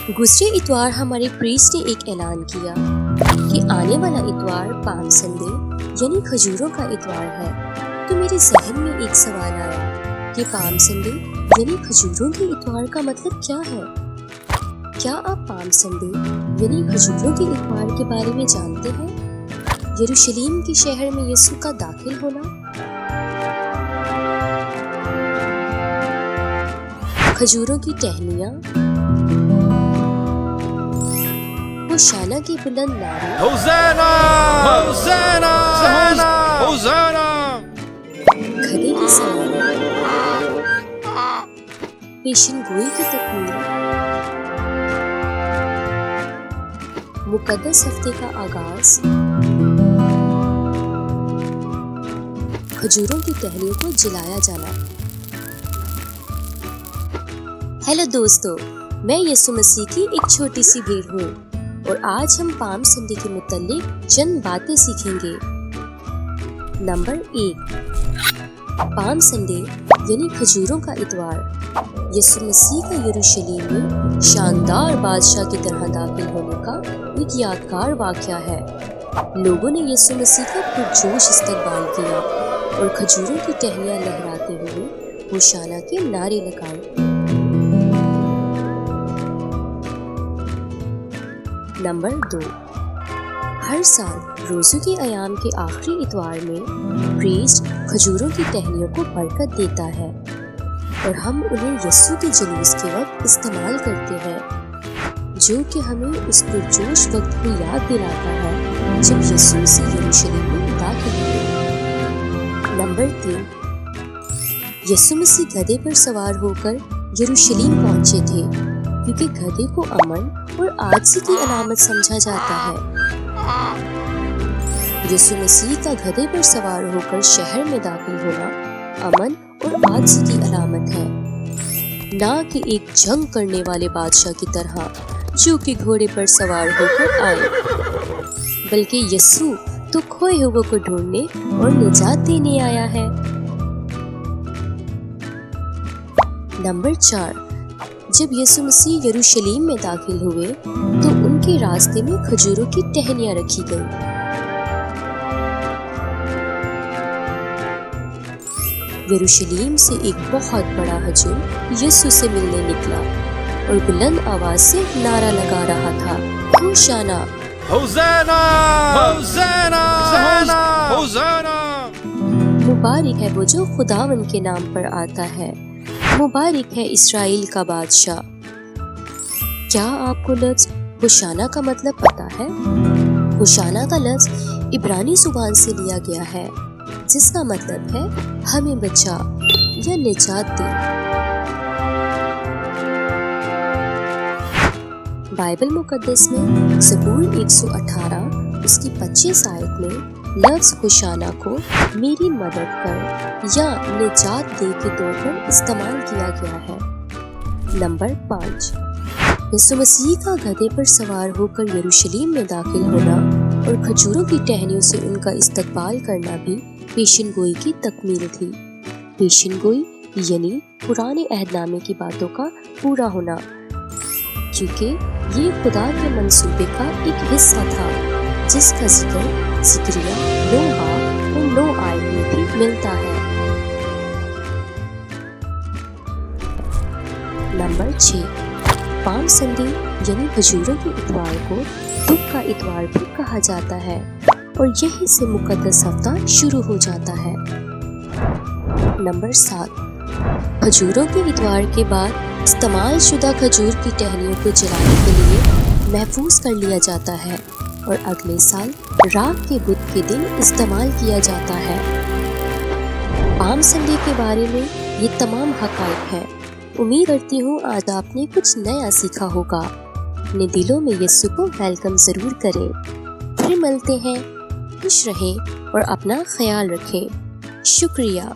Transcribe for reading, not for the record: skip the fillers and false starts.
गुजरे इतवार हमारे प्रीस्ट ने एक ऐलान किया कि आने वाला इतवार पाम संडे यानी खजूरों का इतवार है। तो मेरे जहन में एक सवाल आया कि पाम संडे यानी खजूरों के इतवार का मतलब क्या है। क्या आप पाम संडे यानी खजूरों के इतवार के बारे में जानते हैं? यरूशलेम के शहर में यीशु का दाखिल होना, खजूरों की टहनियाँ, होशाना के बुलंद नारे, होशाना होशाना होशाना, गधे की सवारी, पेशेनगोई की तकमील, मुकद्दस हफ्ते का आगाज, खजूरों की टहनियों को जलाया जाना। हेलो दोस्तों, मैं यीशु मसीह की एक छोटी सी भीड़ हूँ और आज हम पाम संडे के मुतालिक चंद बातें सीखेंगे। नंबर 1, पाम संडे यानी खजूरों का इतवार यीशु मसीह का यरूशलेम में शानदार बादशाह की तरह दाखिल होने का एक यादगार वाक़या है। लोगों ने यीशु मसीह का पुरजोश इस्तकबाल किया और खजूरों की टहनियाँ लहराते हुए होशाना के नारे लगाए। नंबर 2, हर साल रोज़ों के अयाम के आखिरी इतवार में प्रीस्ट खजूरों की टहनियों को बरकत देता है और हम उन्हें यीशु के जुलूस के वक्त इस्तेमाल करते हैं, जो कि हमें उस पुरजोश वक्त को याद दिलाता है जब यीशु से यरूशलेम में दाखिल हुए। नंबर 3, यीशु मसीह गधे पर सवार होकर यरूशलेम पहुंचे थे, क्योंकि गधे को अमन और आजिज़ी की अलामत समझा जाता है। यीशु मसीह का गधे पर सवार होकर शहर में दाखिल होना अमन और आजिज़ी की अलामत है, ना कि एक जंग करने वाले बादशाह की तरह जो कि घोड़े पर सवार होकर आए, बल्कि यीशु तो खोए हुए को ढूंढने और निजात देने आया है। नंबर 4, जब यीशु मसीह यरूशलेम में दाखिल हुए तो उनके रास्ते में खजूरों की टहनियाँ रखी गईं। यरूशलेम से एक बहुत बड़ा हजूम यीशु से मिलने निकला और बुलंद आवाज से नारा लगा रहा था, होशाना होशाना होशाना होशाना। मुबारक है वो जो खुदावन के नाम पर आता है, मुबारक है इस्राएल का बादशाह। क्या आपको लफ्ज़ होशाना का मतलब पता है? होशाना का लफ्ज़ इब्रानी ज़ुबान से लिया गया है, जिसका मतलब है हमें बचा या निजात दे। बाइबल मुकद्दस में ज़बूर 118 उसकी 25 आयत में लफ्ज़ होशाना को मेरी मदद कर या निजात दे के तौर पर इस्तेमाल किया गया है। नंबर 5, यीशु मसीह का गधे पर सवार होकर यरूशलेम में दाखिल होना और खजूरों की टहनियों से उनका इस्तकबाल करना भी पेशेनगोई की तकमील थी। पेशेनगोई यानी पुराने अहदनामे की बातों का पूरा होना, क्योंकि ये खुदा के मंसूबे का एक हिस्सा था जिसका जिक्र ज़िक्रिया 9 बाब और 9 आयत में भी मिलता है। नंबर 6, पाम संडे यानी खजूरों के इतवार को दुख का इतवार भी कहा जाता है और यहीं से मुकद्दस हफ्ता शुरू हो जाता है। नंबर 7, खजूरों के इतवार के बाद इस्तेमाल शुदा खजूर की टहनियों को जलाने के लिए महफूज कर लिया जाता है और अगले साल राख के बुध के दिन इस्तेमाल किया जाता है। पाम संडे के बारे में ये तमाम हक़ाइक़ हैं। उम्मीद करती हूँ आज आपने कुछ नया सीखा होगा। अपने दिलों में यीशु को वेलकम ज़रूर करें। फिर मिलते हैं, खुश रहें और अपना ख्याल रखें। शुक्रिया।